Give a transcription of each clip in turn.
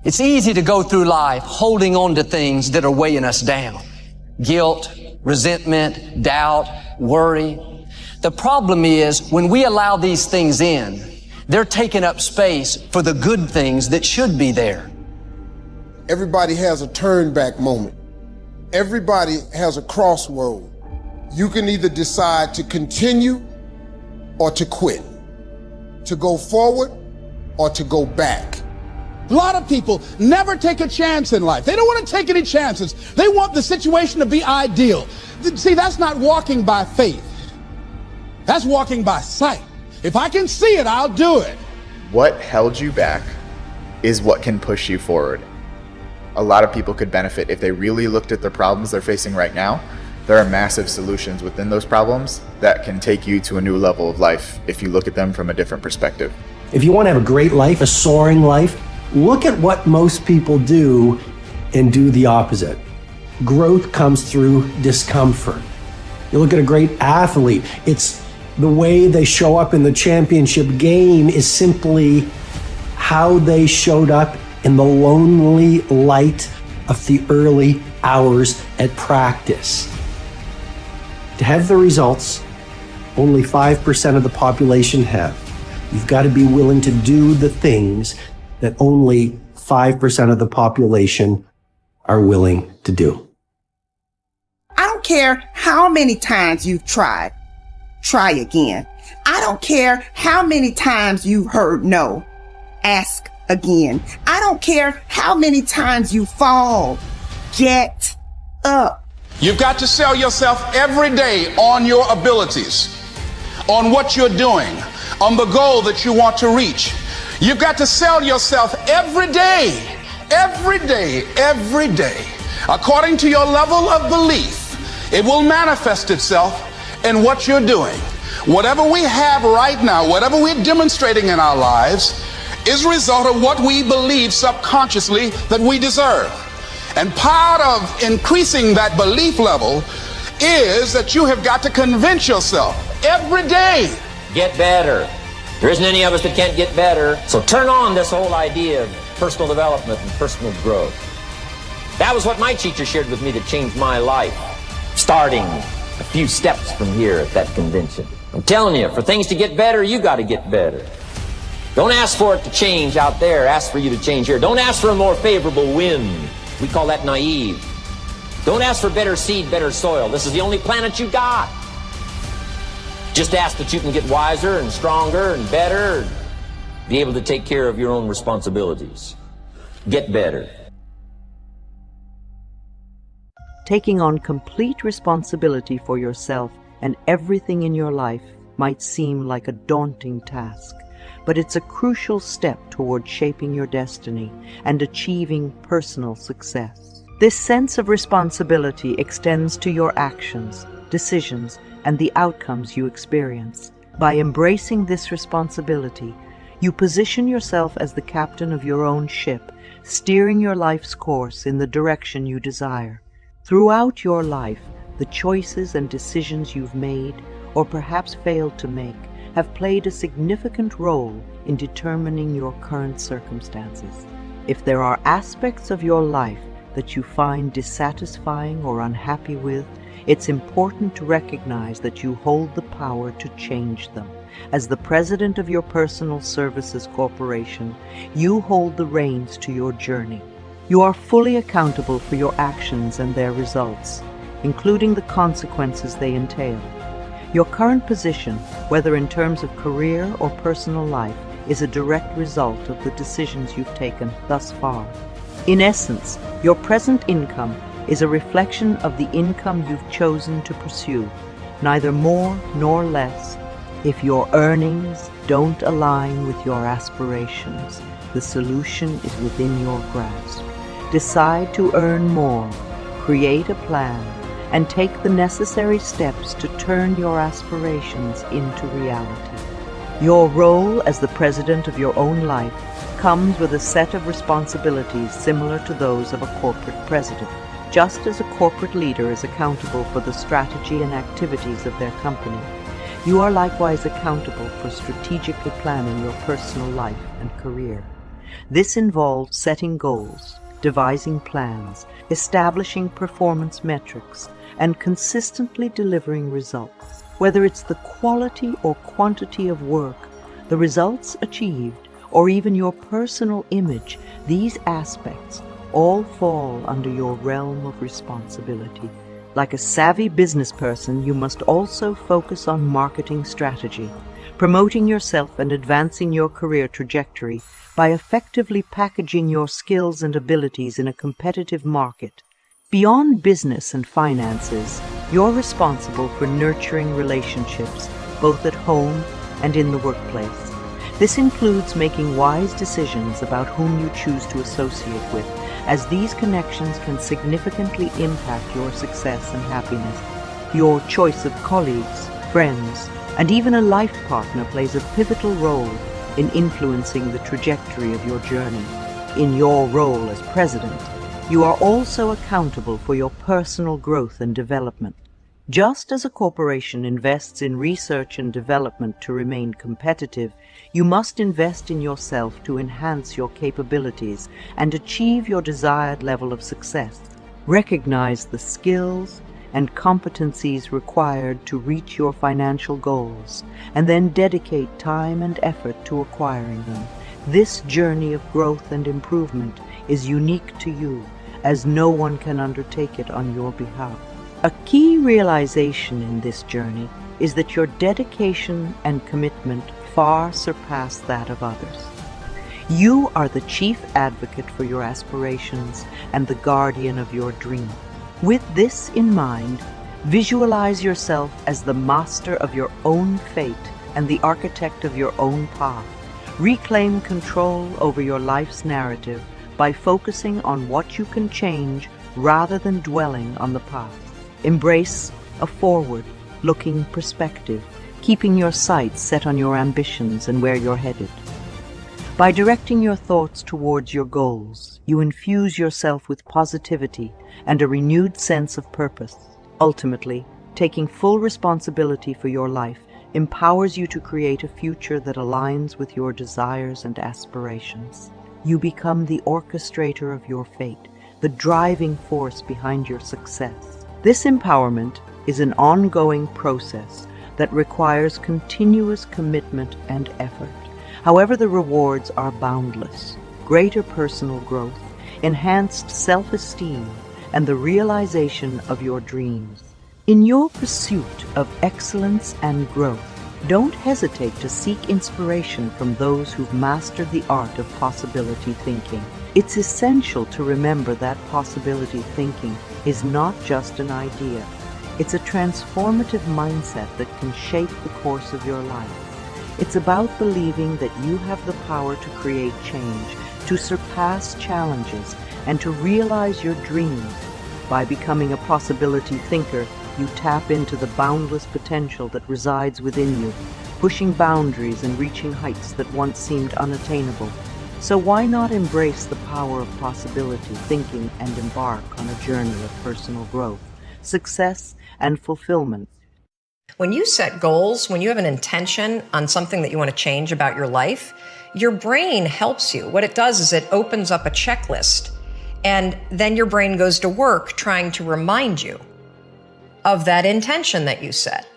It's easy to go through life holding on to things that are weighing us down. Guilt, resentment, doubt, worry. The problem is when we allow these things in, they're taking up space for the good things that should be there. Everybody has a turn back moment. Everybody has a crossroad. You can either decide to continue or to quit, to go forward or to go back. A lot of people never take a chance in life. They don't want to take any chances. They want the situation to be ideal. See, that's not walking by faith. That's walking by sight. If I can see it, I'll do it. What held you back is what can push you forward. A lot of people could benefit if they really looked at the problems they're facing right now. There are massive solutions within those problems that can take you to a new level of life if you look at them from a different perspective. If you want to have a great life, a soaring life, look at what most people do and do the opposite. Growth comes through discomfort. You look at a great athlete, it's the way they show up in the championship game is simply how they showed up in the lonely light of the early hours at practice. To have the results only 5% of the population have, you've got to be willing to do the things that only 5% of the population are willing to do. I don't care how many times you've tried. Try again. I don't care how many times you've heard no. Ask again. I don't care how many times you fall. Get up. You've got to sell yourself every day on your abilities, on what you're doing, on the goal that you want to reach. You've got to sell yourself every day, every day, every day. According to your level of belief, it will manifest itself in what you're doing. Whatever we have right now, whatever we're demonstrating in our lives, is a result of what we believe subconsciously that we deserve. And part of increasing that belief level is that you have got to convince yourself every day. Get better. There isn't any of us that can't get better. So turn on this whole idea of personal development and personal growth. That was what my teacher shared with me that changed my life. Starting a few steps from here at that convention. I'm telling you, for things to get better, you got to get better. Don't ask for it to change out there. Ask for you to change here. Don't ask for a more favorable wind. We call that naive. Don't ask for better seed, better soil. This is the only planet you got. Just ask that you can get wiser and stronger and better, and be able to take care of your own responsibilities. Get better. Taking on complete responsibility for yourself and everything in your life might seem like a daunting task, but it's a crucial step toward shaping your destiny and achieving personal success. This sense of responsibility extends to your actions, decisions, and the outcomes you experience. By embracing this responsibility, you position yourself as the captain of your own ship, steering your life's course in the direction you desire. Throughout your life, the choices and decisions you've made, or perhaps failed to make, have played a significant role in determining your current circumstances. If there are aspects of your life that you find dissatisfying or unhappy with, it's important to recognize that you hold the power to change them. As the president of your personal services corporation, you hold the reins to your journey. You are fully accountable for your actions and their results, including the consequences they entail. Your current position, whether in terms of career or personal life, is a direct result of the decisions you've taken thus far. In essence, your present income is a reflection of the income you've chosen to pursue, neither more nor less. If your earnings don't align with your aspirations, the solution is within your grasp. Decide to earn more, create a plan, and take the necessary steps to turn your aspirations into reality. Your role as the president of your own life comes with a set of responsibilities similar to those of a corporate president. Just as a corporate leader is accountable for the strategy and activities of their company, you are likewise accountable for strategically planning your personal life and career. This involves setting goals, devising plans, establishing performance metrics, and consistently delivering results. Whether it's the quality or quantity of work, the results achieved, or even your personal image, these aspects all fall under your realm of responsibility. Like a savvy business person, you must also focus on marketing strategy, promoting yourself and advancing your career trajectory by effectively packaging your skills and abilities in a competitive market. Beyond business and finances, you're responsible for nurturing relationships, both at home and in the workplace. This includes making wise decisions about whom you choose to associate with, as these connections can significantly impact your success and happiness. Your choice of colleagues, friends, and even a life partner plays a pivotal role in influencing the trajectory of your journey. In your role as president, you are also accountable for your personal growth and development. Just as a corporation invests in research and development to remain competitive, you must invest in yourself to enhance your capabilities and achieve your desired level of success. Recognize the skills and competencies required to reach your financial goals, and then dedicate time and effort to acquiring them. This journey of growth and improvement is unique to you, as no one can undertake it on your behalf. A key realization in this journey is that your dedication and commitment far surpass that of others. You are the chief advocate for your aspirations and the guardian of your dream. With this in mind, visualize yourself as the master of your own fate and the architect of your own path. Reclaim control over your life's narrative by focusing on what you can change rather than dwelling on the past. Embrace a forward-looking perspective, keeping your sights set on your ambitions and where you're headed. By directing your thoughts towards your goals, you infuse yourself with positivity and a renewed sense of purpose. Ultimately, taking full responsibility for your life empowers you to create a future that aligns with your desires and aspirations. You become the orchestrator of your fate, the driving force behind your success. This empowerment is an ongoing process that requires continuous commitment and effort. However, the rewards are boundless: greater personal growth, enhanced self-esteem, and the realization of your dreams. In your pursuit of excellence and growth, don't hesitate to seek inspiration from those who've mastered the art of possibility thinking. It's essential to remember that possibility thinking is not just an idea. It's a transformative mindset that can shape the course of your life. It's about believing that you have the power to create change, to surpass challenges, and to realize your dreams. By becoming a possibility thinker, you tap into the boundless potential that resides within you, pushing boundaries and reaching heights that once seemed unattainable. So why not embrace the power of possibility thinking and embark on a journey of personal growth, success, and fulfillment? When you set goals, when you have an intention on something that you want to change about your life, your brain helps you. What it does is it opens up a checklist, and then your brain goes to work trying to remind you of that intention that you set.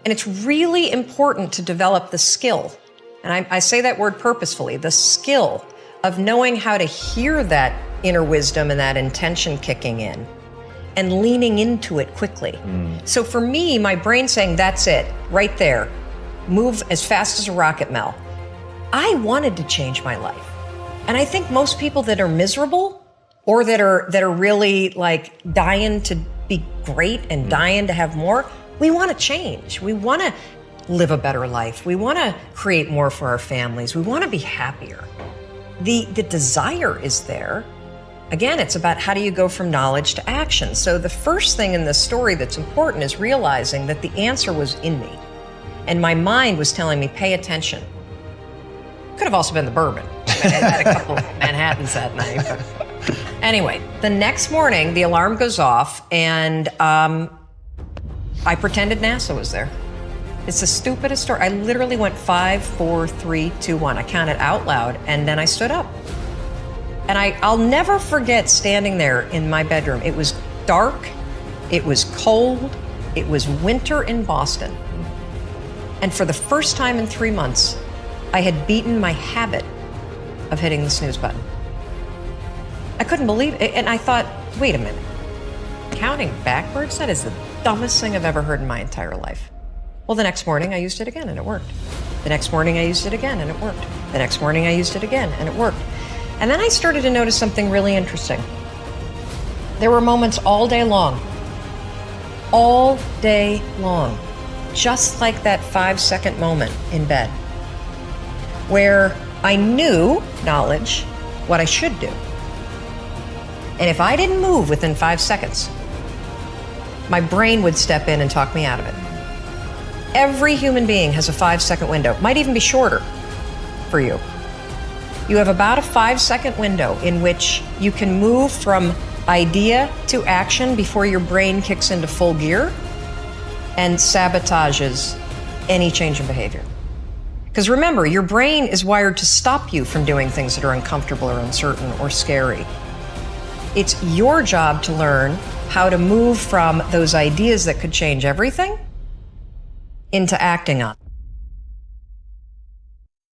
And it's really important to develop the skill, and I say that word purposefully, the skill of knowing how to hear that inner wisdom and that intention kicking in and leaning into it quickly. So for me, my brain saying, that's it, right there, move as fast as a rocket, Mel. I wanted to change my life. And I think most people that are miserable or that are really like dying to be great and dying to have more, we want to change. We want to live a better life. We want to create more for our families. We want to be happier. The desire is there. Again, it's about how do you go from knowledge to action. So the first thing in this story that's important is realizing that the answer was in me. And my mind was telling me, pay attention. Could have also been the bourbon. I had a couple of Manhattans that night. But anyway, the next morning, the alarm goes off, and I pretended NASA was there. It's the stupidest story. I literally went 5, 4, 3, 2, 1. I counted out loud, and then I stood up. And I'll never forget standing there in my bedroom. It was dark, it was cold, it was winter in Boston. And for the first time in 3 months, I had beaten my habit of hitting the snooze button. I couldn't believe it, and I thought, wait a minute. Counting backwards? That is the dumbest thing I've ever heard in my entire life. Well, the next morning I used it again and it worked. The next morning I used it again and it worked. The next morning I used it again and it worked. And then I started to notice something really interesting. There were moments all day long, just like that 5-second moment in bed, where I knew, knowledge, what I should do. And if I didn't move within 5 seconds, my brain would step in and talk me out of it. Every human being has a 5-second window, might even be shorter for you. You have about a 5-second window in which you can move from idea to action before your brain kicks into full gear and sabotages any change in behavior. Because remember, your brain is wired to stop you from doing things that are uncomfortable or uncertain or scary. It's your job to learn how to move from those ideas that could change everything into acting on.